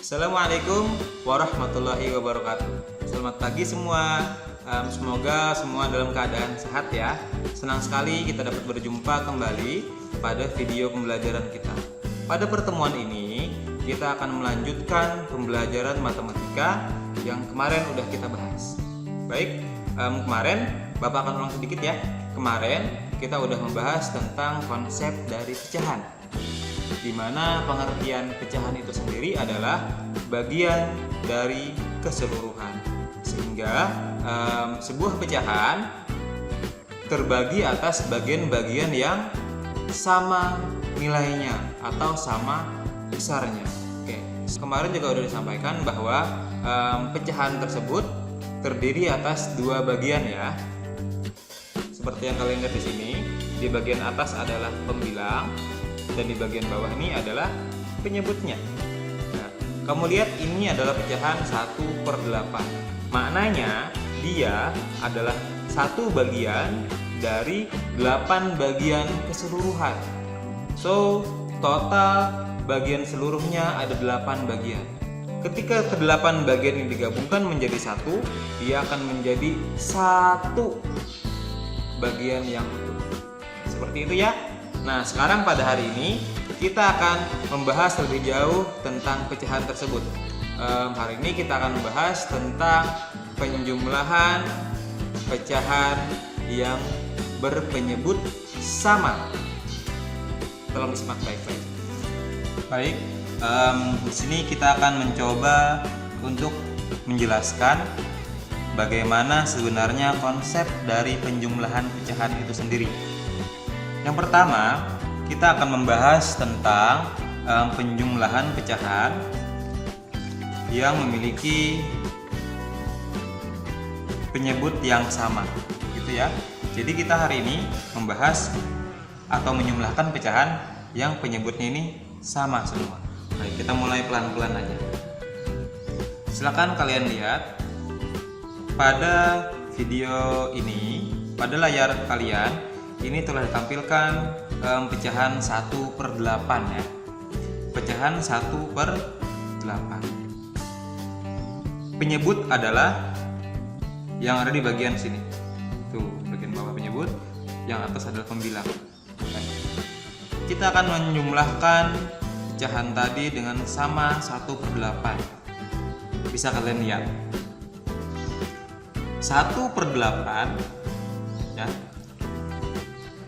Assalamualaikum warahmatullahi wabarakatuh. Selamat pagi semua. Semoga semua dalam keadaan sehat ya. Senang sekali kita dapat berjumpa kembali pada video pembelajaran kita. Pada pertemuan ini kita akan melanjutkan pembelajaran matematika yang kemarin udah kita bahas. Baik, kemarin Bapak akan ulang sedikit ya. Kemarin kita udah membahas tentang konsep dari pecahan, di mana pengertian pecahan itu sendiri adalah bagian dari keseluruhan, sehingga sebuah pecahan terbagi atas bagian-bagian yang sama nilainya atau sama besarnya. Oke, kemarin juga sudah disampaikan bahwa pecahan tersebut terdiri atas dua bagian ya. Seperti yang kalian lihat di sini, di bagian atas adalah pembilang dan di bagian bawah ini adalah penyebutnya. Nah, kamu lihat ini adalah pecahan 1/8. Maknanya dia adalah satu bagian dari 8 bagian keseluruhan. So, total bagian seluruhnya ada 8 bagian. Ketika ke-8 bagian ini digabungkan menjadi satu, dia akan menjadi satu bagian yang utuh. Seperti itu ya. Nah, sekarang pada hari ini kita akan membahas lebih jauh tentang pecahan tersebut. Hari ini kita akan membahas tentang penjumlahan pecahan yang berpenyebut sama. Tolong disimak baik-baik. Baik, di sini kita akan mencoba untuk menjelaskan bagaimana sebenarnya konsep dari penjumlahan pecahan itu sendiri. Yang pertama, kita akan membahas tentang penjumlahan pecahan yang memiliki penyebut yang sama, gitu ya. Jadi kita hari ini membahas atau menjumlahkan pecahan yang penyebutnya ini sama semua. Baik, kita mulai pelan-pelan aja. Silakan kalian lihat pada video ini, pada layar kalian. Ini telah ditampilkan pecahan 1/8 ya. Pecahan 1/8. Penyebut adalah yang ada di bagian sini. Tuh, bagian bawah penyebut, yang atas adalah pembilang. Kita akan menjumlahkan pecahan tadi dengan sama 1/8. Bisa kalian lihat. 1/8 ya,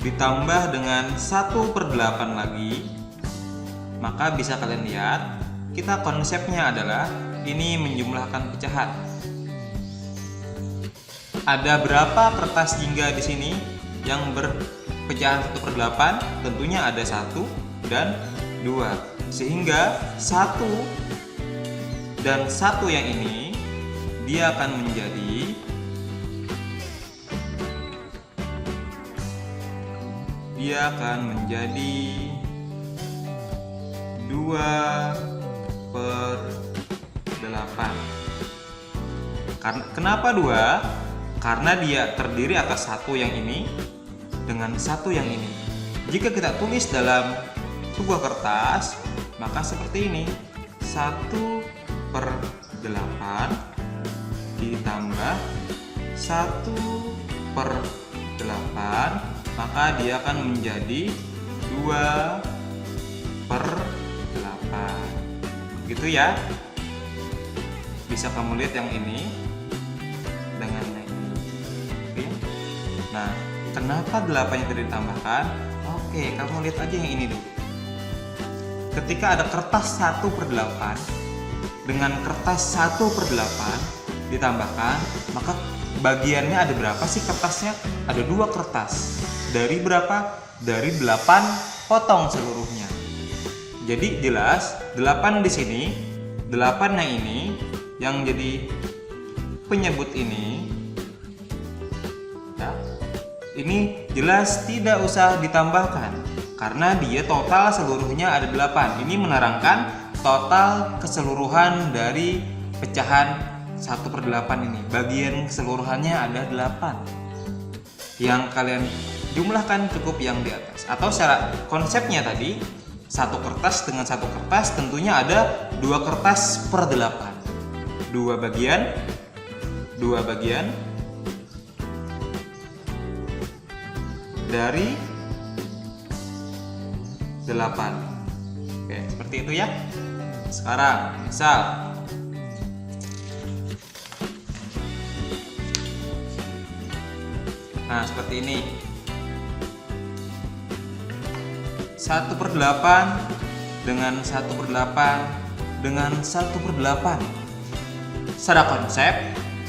ditambah dengan 1/8 lagi, maka bisa kalian lihat kita konsepnya adalah ini menjumlahkan pecahan. Ada berapa kertas jingga di sini yang berpecahan 1/8? Tentunya ada 1 dan 2, sehingga 1 dan 1 yang ini dia akan menjadi 2/8. Kenapa 2? Karena dia terdiri atas 1 yang ini dengan 1 yang ini. Jika kita tulis dalam sebuah kertas, maka seperti ini, 1/8 ditambah 1/8, maka dia akan menjadi 2/8. Gitu ya. Bisa kamu lihat yang ini dengan yang ini. Oke. Nah, kenapa 8 yang tadi ditambahkan? Oke, kamu lihat aja yang ini dulu. Ketika ada kertas 1/8 dengan kertas 1/8 ditambahkan, maka bagiannya ada berapa sih kertasnya? Ada 2 kertas. Dari berapa? Dari 8 potong seluruhnya. Jadi jelas 8 di sini, 8 yang ini yang jadi penyebut ini ya, ini jelas tidak usah ditambahkan karena dia total seluruhnya ada 8. Ini menerangkan total keseluruhan dari pecahan 1/8 ini. Bagian keseluruhannya ada 8. Yang kalian jumlahkan cukup yang di atas. Atau secara konsepnya tadi, Satu kertas dengan satu kertas tentunya ada 2 kertas per 8. 2 bagian dari 8. Oke, seperti itu ya. Sekarang misal nah seperti ini, 1/8 dengan 1/8 dengan 1/8. Secara konsep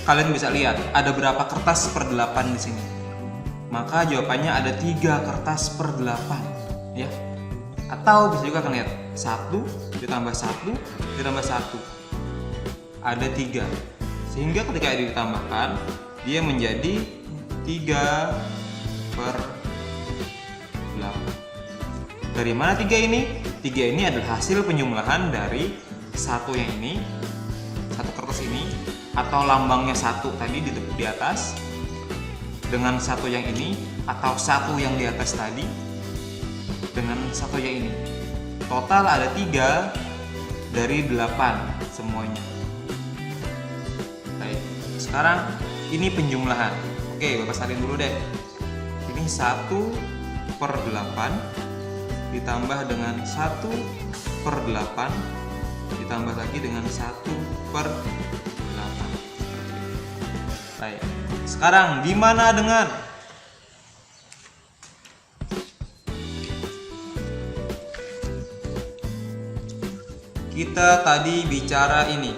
kalian bisa lihat ada berapa kertas per 8 di sini. Maka jawabannya ada 3 kertas per 8 ya. Atau bisa juga kalian lihat 1 ditambah 1 ditambah 1 ada 3. Sehingga ketika ditambahkan dia menjadi 3/8. Dari mana 3 ini? 3 ini adalah hasil penjumlahan dari 1 yang ini, 1 kertas ini, atau lambangnya 1 tadi di atas, dengan 1 yang ini, atau 1 yang di atas tadi, dengan 1 yang ini. Total ada 3 dari 8 semuanya. Baik, sekarang ini penjumlahan. Oke, Bapak salin dulu deh. Ini 1/8 ditambah dengan 1/8 ditambah lagi dengan 1/8. Baik. Sekarang gimana dengan kita tadi bicara ini?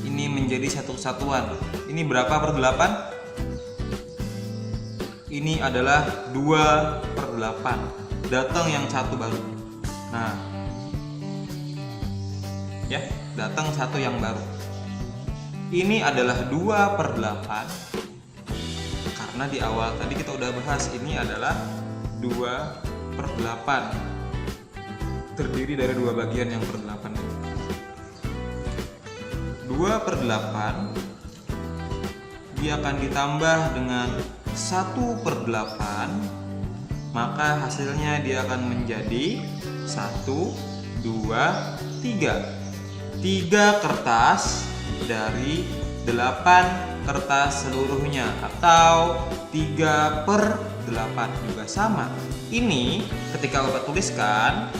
Ini menjadi satu kesatuan. Ini berapa per 8? Ini adalah 2/8. Datang yang 1 baru. Nah, ya, datang 1 yang baru. Ini adalah 2/8 karena di awal tadi kita udah bahas ini adalah 2/8, terdiri dari 2 bagian yang per 8. 2/8 dia akan ditambah dengan 1/8, maka hasilnya dia akan menjadi 1, 2, 3. 3 kertas dari 8 kertas seluruhnya, atau 3/8 juga sama. Ini ketika Bapak tuliskan,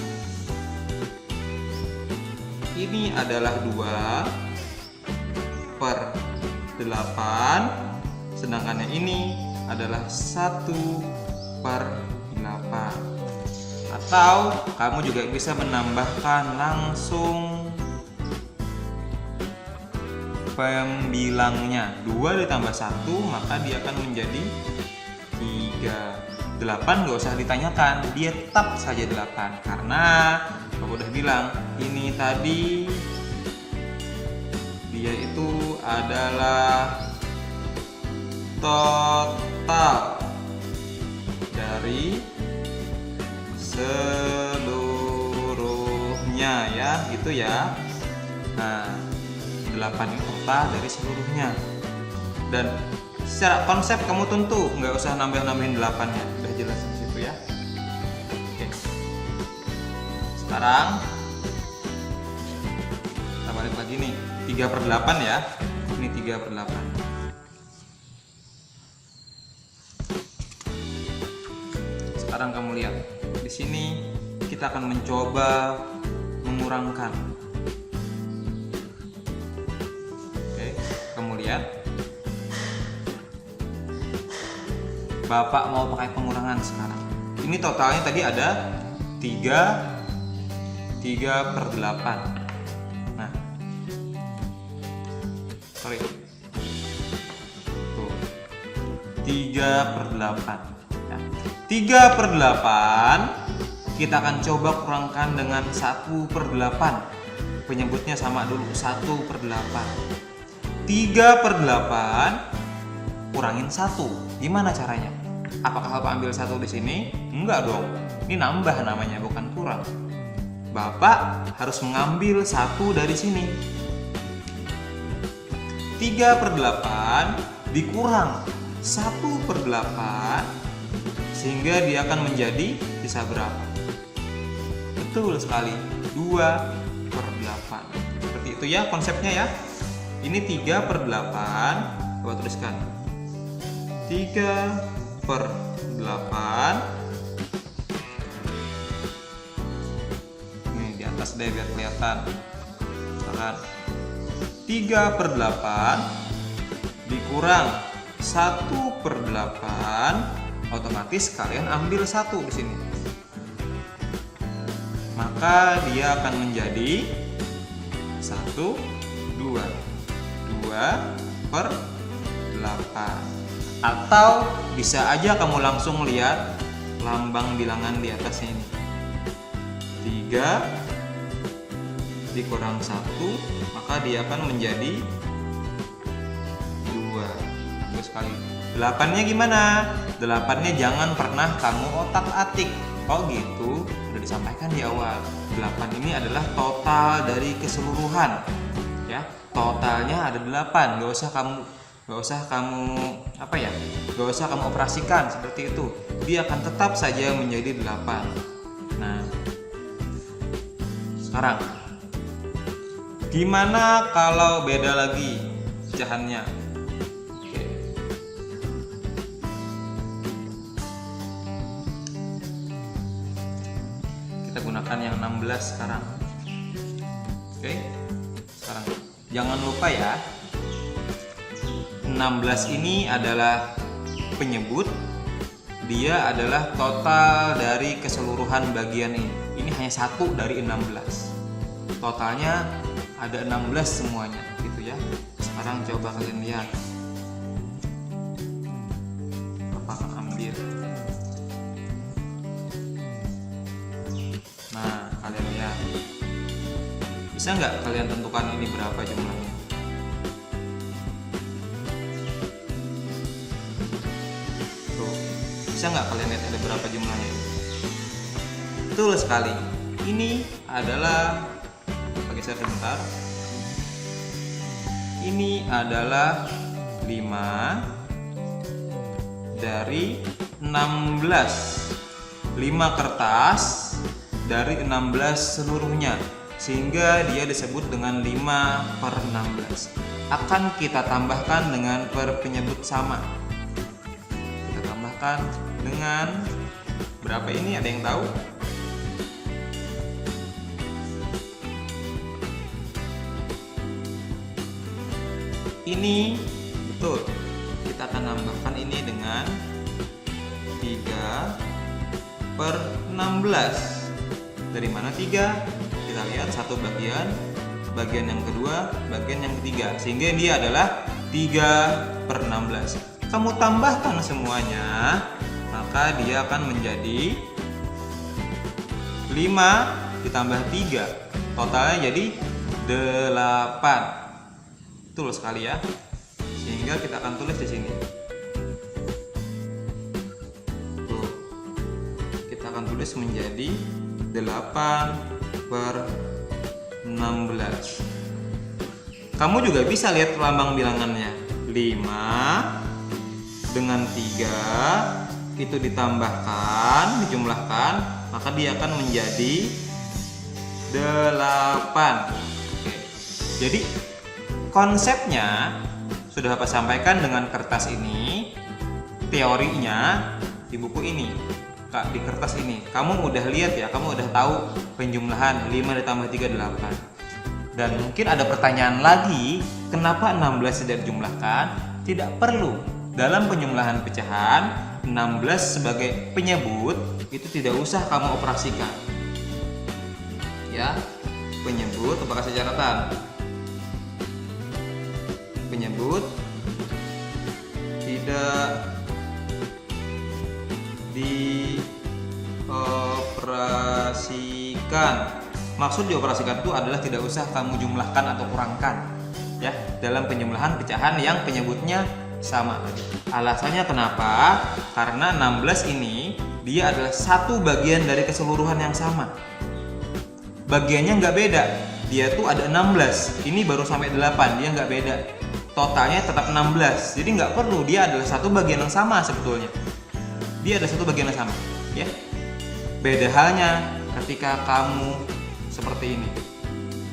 ini adalah 2/8, sedangkan yang ini adalah 1/8. Atau kamu juga bisa menambahkan langsung pembilangnya. 2 ditambah 1 maka dia akan menjadi 3. 8 gak usah ditanyakan, dia tetap saja 8 karena aku udah bilang ini tadi dia itu adalah total dari seluruhnya ya, gitu ya. Nah, 8 ini total dari seluruhnya. Dan secara konsep kamu tentu nggak usah nambahin 8-nya, udah jelas di situ ya. Oke. Sekarang kita balik lagi nih, 3/8 ya. Ini 3/8. Sekarang kamu lihat di sini kita akan mencoba mengurangkan. Oke, kamu lihat. Bapak mau pakai pengurangan sekarang. Ini totalnya tadi ada 3/8. Nah, sorry. Tuh. 3/8. 3/8 kita akan coba kurangkan dengan 1/8. Penyebutnya sama dulu, 1/8. 3/8 kurangin 1. Gimana caranya? Apakah Bapak ambil 1 di sini? Enggak dong. Ini nambah namanya, bukan kurang. Bapak harus mengambil 1 dari sini. 3/8 dikurang 1/8 sehingga dia akan menjadi sisa berapa? Betul sekali, 2/8. Seperti itu ya konsepnya ya. Ini 3/8. Coba tuliskan 3/8. Ini di atas deh biar kelihatan. Misalkan 3/8 dikurang 1/8, otomatis kalian ambil 1 di sini. Maka dia akan menjadi 1, 2/8. Atau bisa aja kamu langsung lihat lambang bilangan di atasnya ini. 3 dikurang 1, maka dia akan menjadi 2. Terus sekali. 8-nya gimana? 8-nya jangan pernah kamu otak-atik. Oh gitu, udah disampaikan di awal. 8 ini adalah total dari keseluruhan. Ya, totalnya ada 8. Gak usah kamu operasikan seperti itu. Dia akan tetap saja menjadi 8. Nah, sekarang gimana kalau beda lagi pecahannya? Kita gunakan yang 16 sekarang. Oke. Sekarang jangan lupa ya, 16 ini adalah penyebut. Dia adalah total dari keseluruhan bagian ini. Ini hanya 1 dari 16. Totalnya ada 16 semuanya gitu ya. Sekarang coba kalian lihat. Papa ambil. Nah, kalian lihat. Bisa nggak kalian tentukan ini berapa jumlahnya? Tuh, bisa nggak kalian lihat ada berapa jumlahnya? Betul sekali. Ini adalah, geser sebentar. Ini adalah 5 dari 16. 5 kertas dari 16 seluruhnya, sehingga dia disebut dengan 5/16. Akan kita tambahkan dengan penyebut sama. Kita tambahkan dengan berapa ini, ada yang tahu? Ini betul, kita akan tambahkan ini dengan 3/16. Dari mana 3? Kita lihat satu bagian yang kedua, bagian yang ketiga, sehingga dia adalah 3/16. Kamu tambahkan semuanya, maka dia akan menjadi 5 ditambah 3, totalnya jadi 8. Betul sekali ya. Sehingga kita akan tulis di sini. Tuh. Kita akan tulis menjadi 8/16. Kamu juga bisa lihat lambang bilangannya. 5 dengan 3 itu ditambahkan, dijumlahkan, maka dia akan menjadi 8. Oke. Jadi konsepnya sudah Bapak sampaikan dengan kertas ini, teorinya di buku ini, di kertas ini. Kamu udah lihat ya, kamu udah tahu penjumlahan 5 ditambah 3 8. Dan mungkin ada pertanyaan lagi, kenapa 16 tidak dijumlahkan? Tidak perlu. Dalam penjumlahan pecahan, 16 sebagai penyebut itu tidak usah kamu operasikan. Ya, penyebut, Bapak kasih catatan. Penyebut tidak dioperasikan. Maksud dioperasikan itu adalah tidak usah kamu jumlahkan atau kurangkan ya dalam penjumlahan pecahan yang penyebutnya sama. Alasannya kenapa? Karena 16 ini dia adalah satu bagian dari keseluruhan yang sama. Bagiannya nggak beda. Dia tuh ada 16. Ini baru sampai 8, dia nggak beda. Totalnya tetap 16, jadi nggak perlu, dia adalah satu bagian yang sama sebetulnya. Dia adalah satu bagian yang sama, ya. Beda halnya ketika kamu seperti ini.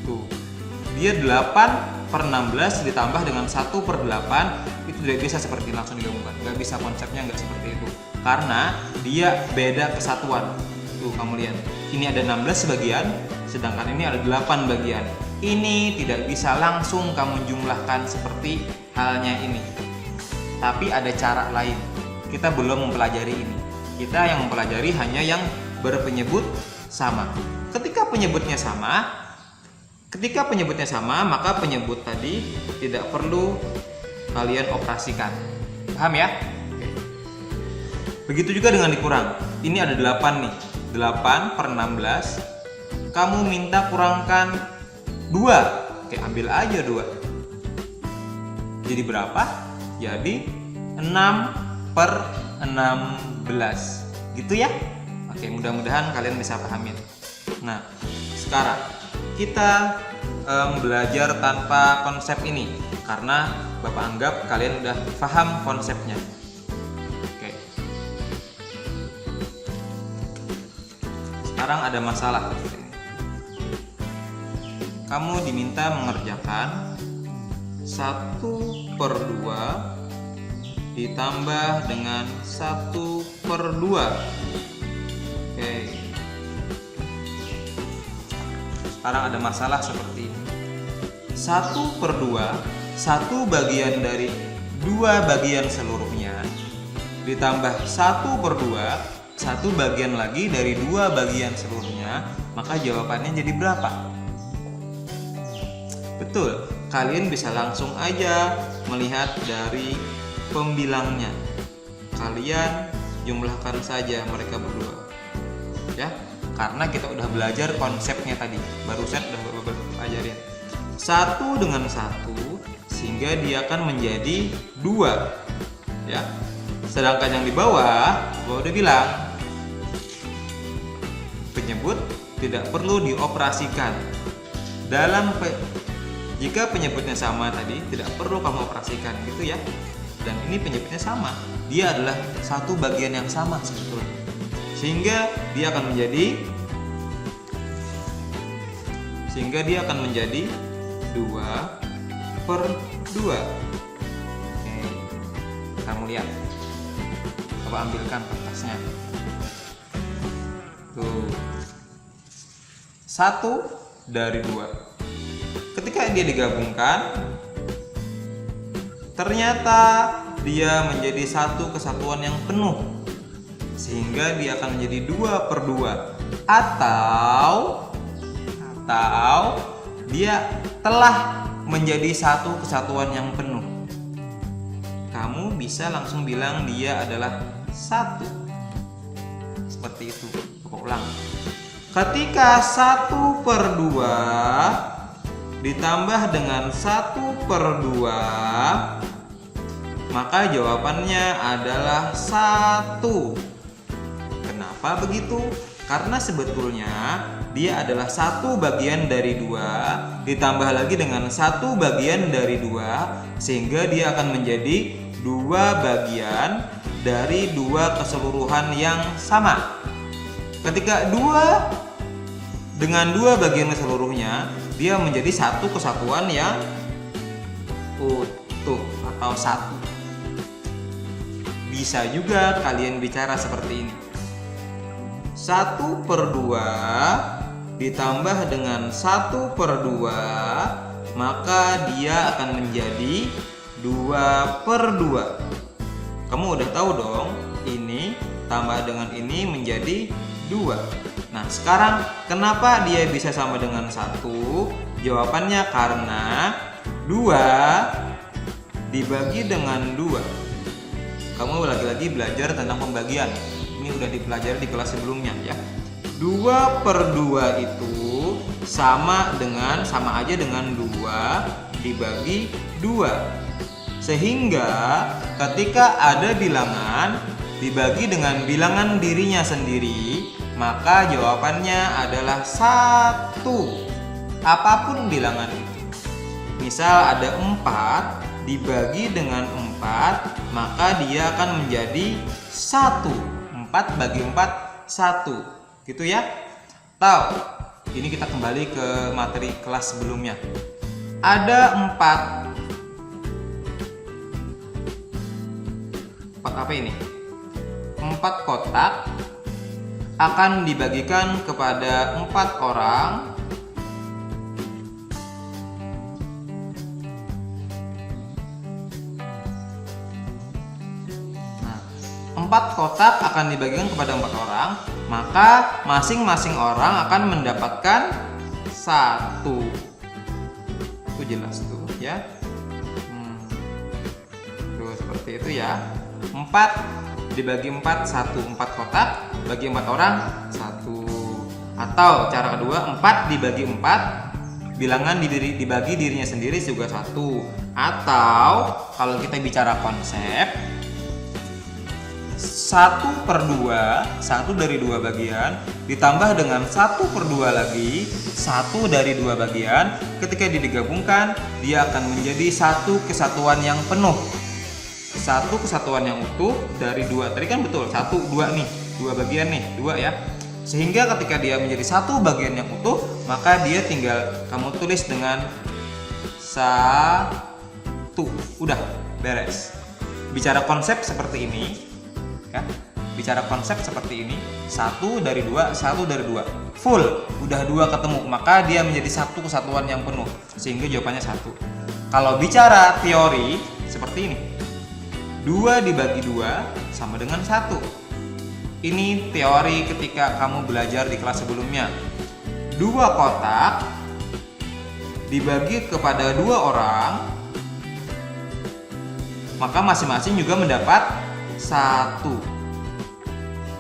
Tuh, dia 8/16 ditambah dengan 1/8, itu tidak bisa seperti langsung digabungkan. Nggak bisa, konsepnya nggak seperti itu. Karena dia beda kesatuan. Tuh, kamu lihat. Ini ada 16 bagian, sedangkan ini ada 8 bagian. Ini tidak bisa langsung kamu jumlahkan seperti halnya ini. Tapi ada cara lain. Kita belum mempelajari ini. Kita yang mempelajari hanya yang berpenyebut sama. Ketika penyebutnya sama, maka penyebut tadi tidak perlu kalian operasikan. Paham ya? Begitu juga dengan dikurang. Ini ada 8 nih. 8/16. Kamu minta kurangkan 2. Oke, ambil aja 2. Jadi berapa? Jadi 6/16. Gitu ya? Oke, mudah-mudahan kalian bisa pahamin. Nah, sekarang kita belajar tanpa konsep ini karena Bapak anggap kalian udah paham konsepnya. Oke. Sekarang ada masalah seperti ini. Kamu diminta mengerjakan 1/2 ditambah dengan 1/2. Oke. Sekarang ada masalah seperti ini. 1/2, 1 bagian dari 2 bagian seluruhnya ditambah 1/2, 1 bagian lagi dari 2 bagian seluruhnya, maka jawabannya jadi berapa? Betul, kalian bisa langsung aja melihat dari pembilangnya. Kalian jumlahkan saja mereka berdua. Ya, karena kita udah belajar konsepnya tadi. Barusan udah belajarin. 1 dengan 1 sehingga dia akan menjadi 2. Ya. Sedangkan yang di bawah, gua udah bilang penyebut tidak perlu dioperasikan. Jika penyebutnya sama tadi, tidak perlu kamu operasikan gitu ya. Dan ini penyebutnya sama. Dia adalah satu bagian yang sama sebetulnya. Sehingga dia akan menjadi 2/2. Oke. Kamu lihat. Coba ambilkan kertasnya. Tuh. 1 dari 2. Ketika dia digabungkan, ternyata dia menjadi satu kesatuan yang penuh, sehingga dia akan menjadi 2/2. Atau dia telah menjadi satu kesatuan yang penuh. Kamu bisa langsung bilang dia adalah 1. Seperti itu. Coba ulang. Ketika 1/2 ditambah dengan 1/2, maka jawabannya adalah 1. Kenapa begitu? Karena sebetulnya dia adalah 1 bagian dari 2 ditambah lagi dengan 1 bagian dari 2, sehingga dia akan menjadi 2 bagian dari 2 keseluruhan yang sama. Ketika 2 dengan 2 bagian seluruhnya, dia menjadi satu kesatuan yang utuh atau 1. Bisa juga kalian bicara seperti ini. 1/2 ditambah dengan 1/2, maka dia akan menjadi 2/2. Kamu udah tahu dong, ini tambah dengan ini menjadi 2. Nah, sekarang kenapa dia bisa sama dengan 1? Jawabannya karena 2 dibagi dengan 2. Kamu lagi-lagi belajar tentang pembagian. Ini udah dipelajari di kelas sebelumnya ya. 2/2 itu sama aja dengan 2 dibagi 2. Sehingga ketika ada bilangan dibagi dengan bilangan dirinya sendiri, maka jawabannya adalah 1. Apapun bilangan itu. Misal ada 4 dibagi dengan 4, maka dia akan menjadi 1. 4 bagi 4, 1. Gitu ya. Atau ini kita kembali ke materi kelas sebelumnya. Ada 4 apa ini? 4 kotak akan dibagikan kepada 4 orang. Nah, 4 kotak akan dibagikan kepada 4 orang, maka masing-masing orang akan mendapatkan 1. Itu jelas tuh ya. Tuh seperti itu ya. 4 dibagi 4, 1. 4 kotak bagi 4 orang, 1. Atau cara kedua, 4 dibagi 4, bilangan dibagi dirinya sendiri juga 1. Atau kalau kita bicara konsep, 1/2, 1 dari 2 bagian ditambah dengan 1/2 lagi, 1 dari 2 bagian, ketika digabungkan dia akan menjadi satu kesatuan yang penuh, satu kesatuan yang utuh dari 2. Tadi kan betul 1, 2 nih, 2 bagian nih, 2 ya. Sehingga ketika dia menjadi satu bagian yang utuh, maka dia tinggal kamu tulis dengan 1. Udah beres. Bicara konsep seperti ini ya, bicara konsep seperti ini, 1 dari 2, 1 dari 2, full, udah 2 ketemu, maka dia menjadi satu kesatuan yang penuh, sehingga jawabannya 1. Kalau bicara teori seperti ini, 2 dibagi 2 sama dengan 1. Ini teori ketika kamu belajar di kelas sebelumnya. 2 kotak dibagi kepada 2 orang, maka masing-masing juga mendapat 1.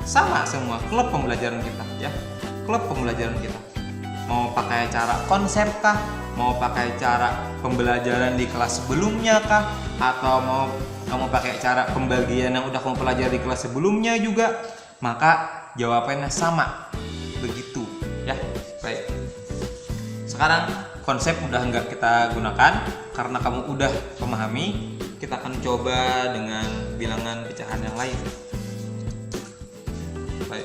Sama semua klub pembelajaran kita ya, klub pembelajaran kita. Mau pakai cara konsep kah, mau pakai cara pembelajaran di kelas sebelumnya kah, atau mau kamu pakai cara pembagian yang udah kamu pelajari di kelas sebelumnya juga, maka jawabannya sama begitu ya. Baik, sekarang konsep udah nggak kita gunakan karena kamu udah memahami. Kita akan coba dengan bilangan pecahan yang lain. Baik.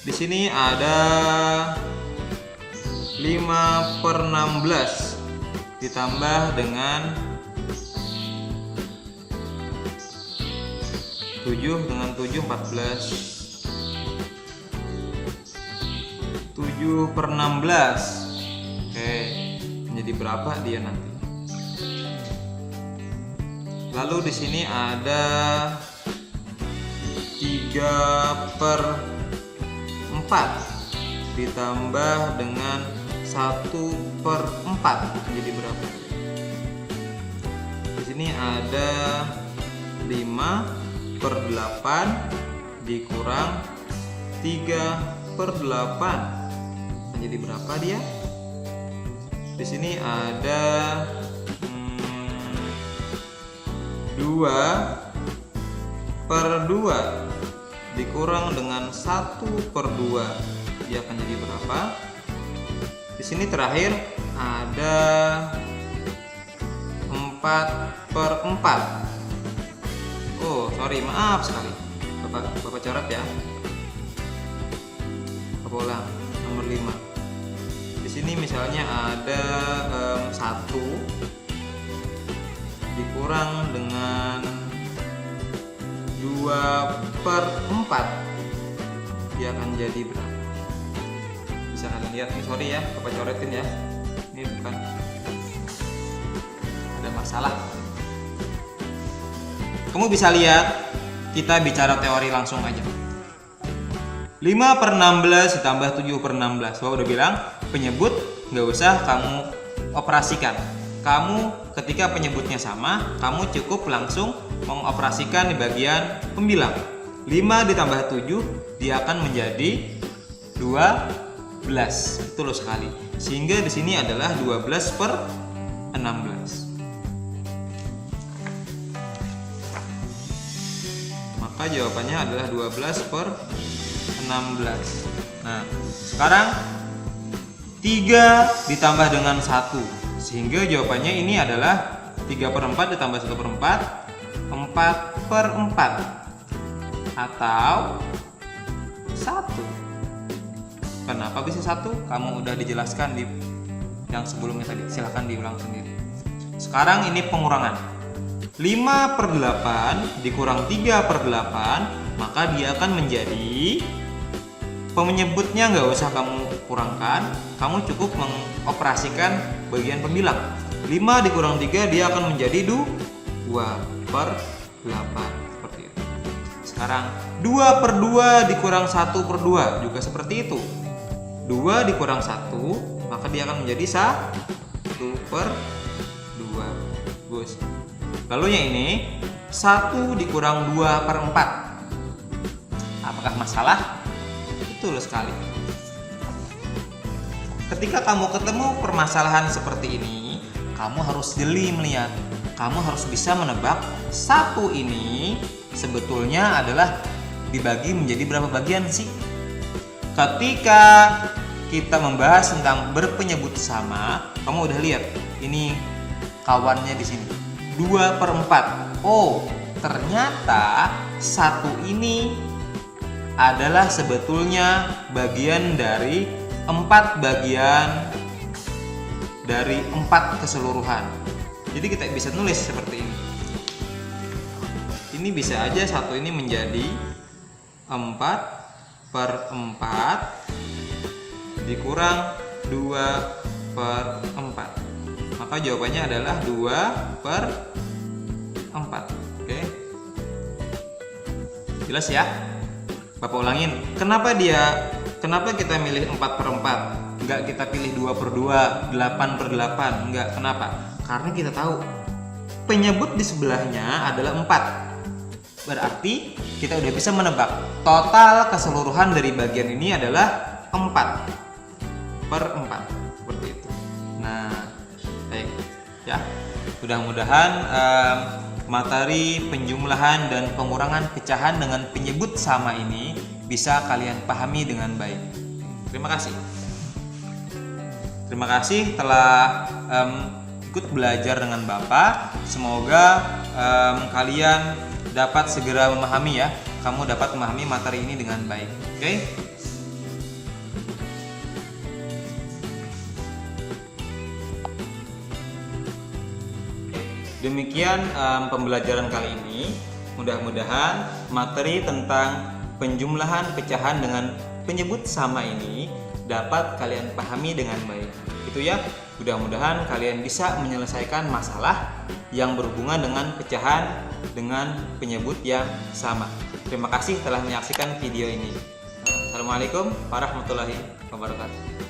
Di sini ada 5/16 ditambah dengan 7 dengan 7, 14. 7/16. Oke, menjadi berapa dia nanti? Lalu di sini ada 3/4 ditambah dengan 1/4 menjadi berapa? Di sini ada 5/8 dikurang 3/8 menjadi berapa dia? Di sini ada 2/2 dikurang dengan 1/2, dia akan jadi berapa? Di sini terakhir ada 4/4. Oh, sorry, maaf sekali. Bapak coret ya. Bapak ulang, nomor 5. Di sini misalnya ada 1 dikurang dengan 2/4, dia akan jadi berapa? Bisa kalian lihat nih, sorry ya, Bapak coretin ya. Ini bukan ada masalah. Kamu bisa lihat, kita bicara teori langsung aja. 5/16 ditambah 7/16. Bapak udah bilang, penyebut nggak usah kamu operasikan. Kamu ketika penyebutnya sama, kamu cukup langsung mengoperasikan di bagian pembilang. 5 ditambah 7, dia akan menjadi 12. Betul sekali. Sehingga di sini adalah 12/16. Maka jawabannya adalah 12/16. Nah, sekarang 3 ditambah dengan 1. Sehingga jawabannya ini adalah 3/4 ditambah 1/4, 4/4, atau 1. Kenapa bisa 1? Kamu udah dijelaskan di yang sebelumnya tadi. Silahkan diulang sendiri. Sekarang ini pengurangan. 5/8 dikurang 3/8, maka dia akan menjadi, penyebutnya nggak usah kamu kurangkan, kamu cukup mengoperasikan bagian pembilang. 5 dikurang 3 dia akan menjadi 2/8, seperti itu. Sekarang 2/2 dikurang 1/2 juga seperti itu. 2 dikurang 1, maka dia akan menjadi 1/2. Bagus. Lalu yang ini 1 dikurang 2/4. Apakah masalah? Betul sekali. Ketika kamu ketemu permasalahan seperti ini, kamu harus jeli melihat. Kamu harus bisa menebak 1 ini sebetulnya adalah dibagi menjadi berapa bagian sih? Ketika kita membahas tentang berpenyebut sama, kamu udah lihat ini kawannya di sini 2/4. Oh, ternyata 1 ini adalah sebetulnya bagian dari 4 bagian dari 4 keseluruhan. Jadi kita bisa nulis seperti ini. Ini bisa aja 1 ini menjadi 4/4 dikurang 2/4. Maka jawabannya adalah 2/4. Oke. Jelas ya? Bapak ulangin. Kenapa kita milih 4/4? Enggak kita pilih 2/2, 8/8. Enggak. Kenapa? Karena kita tahu penyebut di sebelahnya adalah 4. Berarti kita udah bisa menebak total keseluruhan dari bagian ini adalah 4/4, seperti itu. Nah, baik ya. Mudah-mudahan materi penjumlahan dan pengurangan pecahan dengan penyebut sama ini bisa kalian pahami dengan baik. Terima kasih. Terima kasih telah ikut belajar dengan Bapak. Semoga kalian dapat segera memahami ya. Kamu dapat memahami materi ini dengan baik. Oke? Demikian pembelajaran kali ini. Mudah-mudahan materi tentang penjumlahan pecahan dengan penyebut sama ini dapat kalian pahami dengan baik. Itu ya. Mudah-mudahan kalian bisa menyelesaikan masalah yang berhubungan dengan pecahan dengan penyebut yang sama. Terima kasih telah menyaksikan video ini. Assalamualaikum warahmatullahi wabarakatuh.